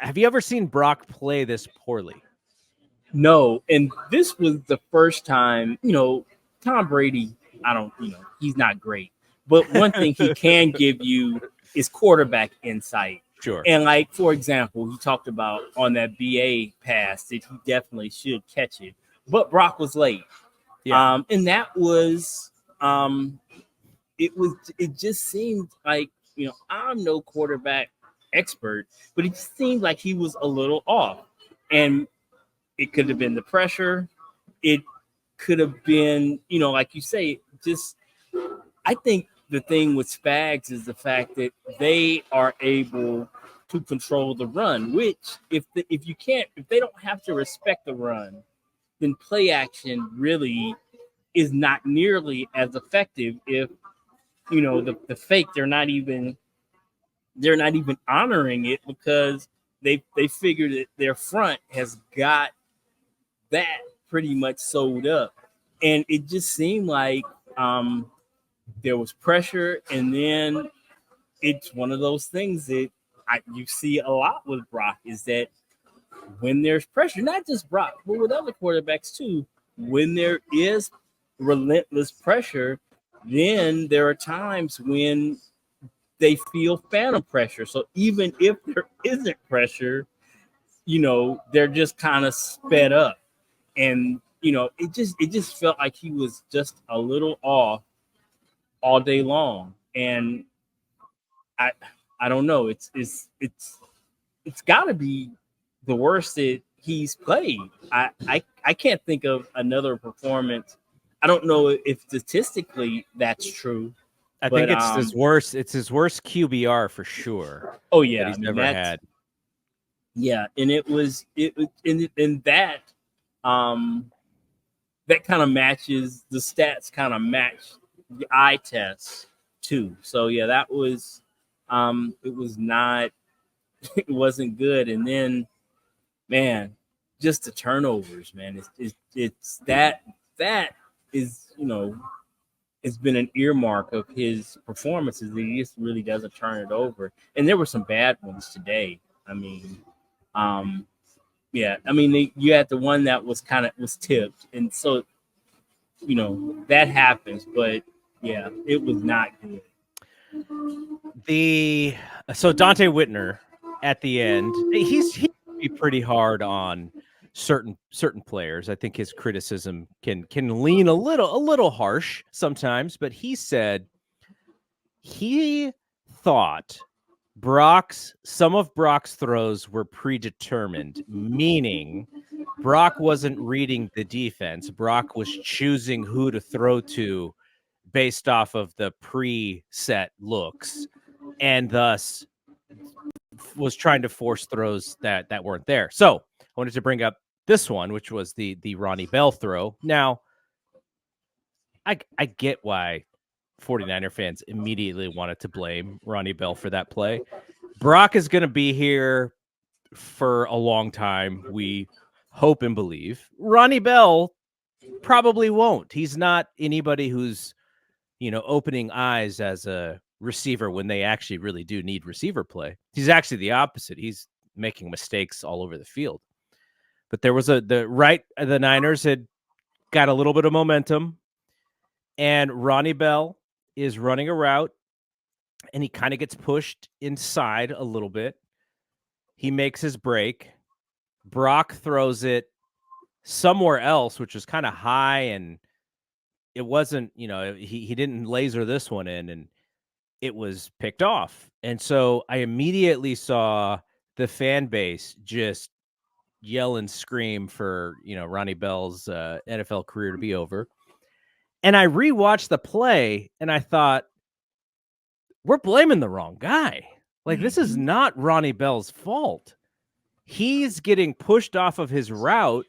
have you ever seen Brock play this poorly? No, and this was the first time, Tom Brady, he's not great. But one thing he can give you is quarterback insight. Sure. And like, for example, he talked about on that BA pass that he definitely should catch it. But Brock was late. Yeah. And that was it just seemed like, I'm no quarterback expert, but it just seemed like he was a little off. And it could have been the pressure. It could have been, like you say, just I think the thing with Spags is the fact that they are able to control the run, which if they don't have to respect the run, then play action really is not nearly as effective if the fake they're not even honoring it because they figure that their front has got that pretty much sewed up. And it just seemed like there was pressure, and then it's one of those things that you see a lot with Brock is that when there's pressure, not just Brock, but with other quarterbacks too, when there is relentless pressure, then there are times when they feel phantom pressure. So even if there isn't pressure, they're just kind of sped up. And it just felt like he was just a little off all day long. And I don't know. It's got to be the worst that he's played. I can't think of another performance. I don't know if statistically that's true. I think it's his worst. It's his worst QBR for sure. Oh yeah, that he's never had. Yeah, and it was in that that kind of matches the stats. Kind of match the eye test too. So yeah, that was it was not it wasn't good. And then man, just the turnovers, man. It's that is it's been an earmark of his performances that he just really doesn't turn it over. And there were some bad ones today. I mean, you had the one that was was tipped, and so that happens. But yeah, it was not good. So Dante Whitner at the end, he be pretty hard on certain players. I think his criticism can lean a little harsh sometimes, but he said he thought some of Brock's throws were predetermined, meaning Brock wasn't reading the defense. Brock was choosing who to throw to based off of the preset looks, and thus was trying to force throws that weren't there. So I wanted to bring up this one, which was the Ronnie Bell throw. Now, I get why 49er fans immediately wanted to blame Ronnie Bell for that play. Brock is going to be here for a long time. We hope and believe. Ronnie Bell probably won't. He's not anybody who's, opening eyes as a receiver when they actually really do need receiver play. He's actually the opposite. He's making mistakes all over the field. But there was the Niners had got a little bit of momentum, and Ronnie Bell is running a route, and he kind of gets pushed inside a little bit. He makes his break. Brock throws it somewhere else, which was kind of high, and it wasn't, he didn't laser this one in, and it was picked off. And so I immediately saw the fan base just yell and scream for, Ronnie Bell's NFL career to be over. And I rewatched the play, and I thought, we're blaming the wrong guy. Like, this is not Ronnie Bell's fault. He's getting pushed off of his route.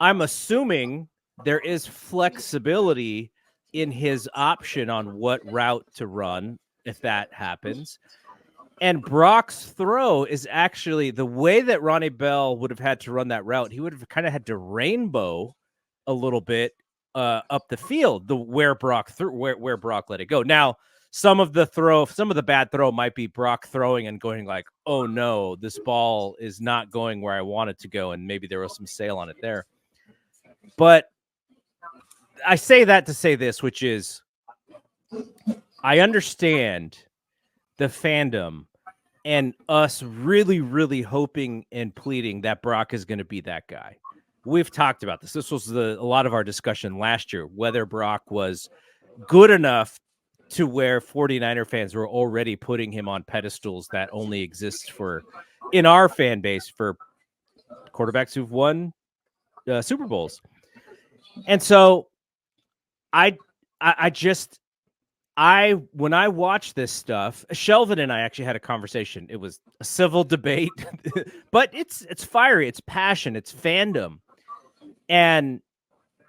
I'm assuming there is flexibility in his option on what route to run if that happens. And Brock's throw is actually the way that Ronnie Bell would have had to run that route. He would have kind of had to rainbow a little bit up the field, where Brock let it go. Now, some of the bad throw might be Brock throwing and going like, oh no, this ball is not going where I want it to go. And maybe there was some sail on it there. But I say that to say this, which is I understand the fandom and us really, really hoping and pleading that Brock is going to be that guy. We've talked about this. This was a lot of our discussion last year, whether Brock was good enough to where 49er fans were already putting him on pedestals that only exist in our fan base for quarterbacks who've won Super Bowls. And so when I watch this stuff, Shelvin and I actually had a conversation. It was a civil debate, but it's fiery, it's passion, it's fandom. And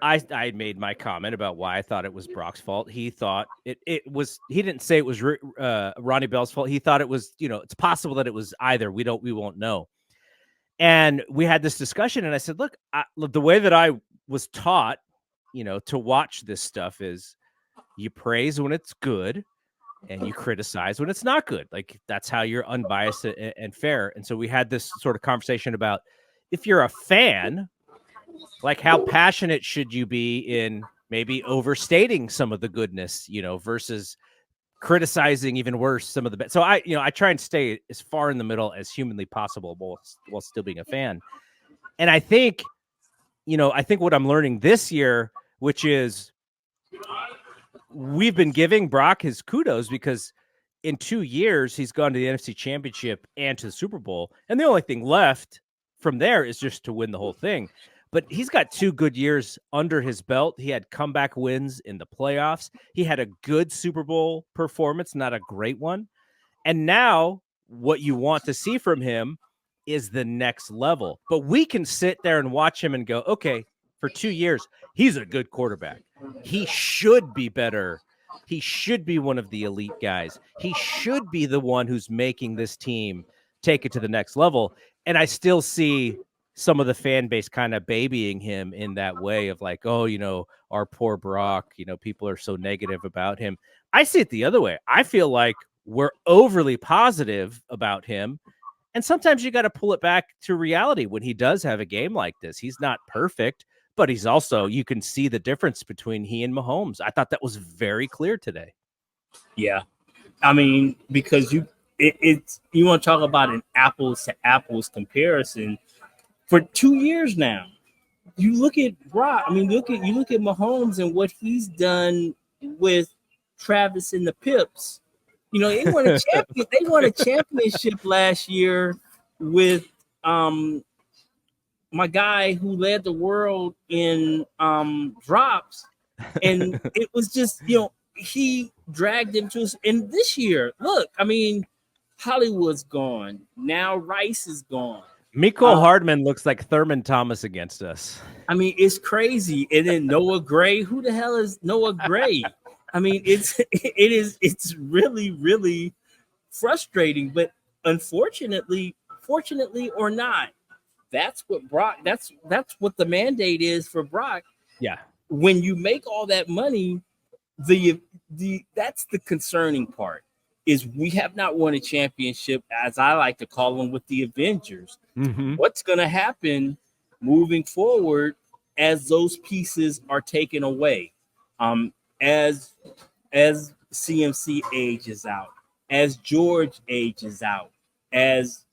I made my comment about why I thought it was Brock's fault. He thought it was, he didn't say it was Ronnie Bell's fault. He thought it was, it's possible that it was either. We won't know. And we had this discussion and I said, look, the way that I was taught, to watch this stuff is you praise when it's good and you criticize when it's not good. Like that's how you're unbiased and fair. And so we had this sort of conversation about if you're a fan, like how passionate should you be in maybe overstating some of the goodness, versus criticizing even worse some of the bad. So I try and stay as far in the middle as humanly possible while still being a fan. And I think what I'm learning this year, which is we've been giving Brock his kudos because in 2 years he's gone to the NFC Championship and to the Super Bowl. And the only thing left from there is just to win the whole thing. But he's got 2 good years under his belt. He had comeback wins in the playoffs. He had a good Super Bowl performance, not a great one. And now what you want to see from him is the next level. But we can sit there and watch him and go, okay, for 2 years, he's a good quarterback. He should be better. He should be one of the elite guys. He should be the one who's making this team take it to the next level. And I still see some of the fan base kind of babying him in that way of like, oh, our poor Brock, people are so negative about him. I see it the other way. I feel like we're overly positive about him. And sometimes you got to pull it back to reality when he does have a game like this. He's not perfect, but he's also, you can see the difference between he and Mahomes. I thought that was very clear today. Yeah. I mean, because you want to talk about an apples to apples comparison. For 2 years now, you look at Brock. I mean, you look at Mahomes and what he's done with Travis and the Pips. They won a champion. They won a championship last year with my guy who led the world in drops, and it was just he dragged him to us. And this year, look, I mean, Hollywood's gone now. Rice is gone. Mecole Hardman looks like Thurman Thomas against us. I mean, it's crazy. And then Noah Gray. Who the hell is Noah Gray? I mean, it's really, really frustrating. But unfortunately, fortunately or not, that's what Brock. That's what the mandate is for Brock. Yeah. When you make all that money, that's the concerning part. Is we have not won a championship, as I like to call them, with the Avengers. Mm-hmm. What's going to happen moving forward as those pieces are taken away? As CMC ages out, as George ages out, as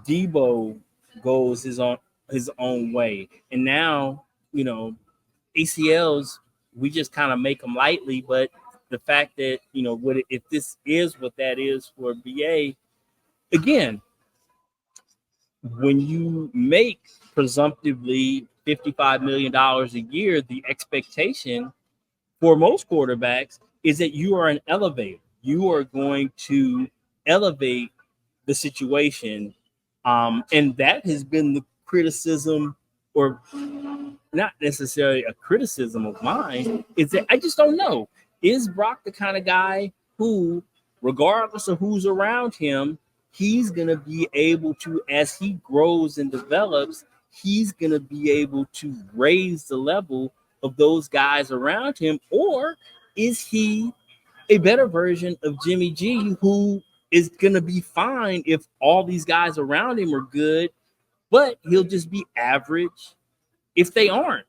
Debo goes his own way, and now ACLs, we just kind of make them lightly, but the fact that if this is what that is for BA, again, when you make presumptively $55 million a year, the expectation for most quarterbacks is that you are an elevator. You are going to elevate the situation, and that has been the criticism, or not necessarily a criticism of mine, is that I just don't know. Is Brock the kind of guy who, regardless of who's around him, he's going to be able to, as he grows and develops, he's going to be able to raise the level of those guys around him? Or is he a better version of Jimmy G, who is gonna be fine if all these guys around him are good, but he'll just be average if they aren't.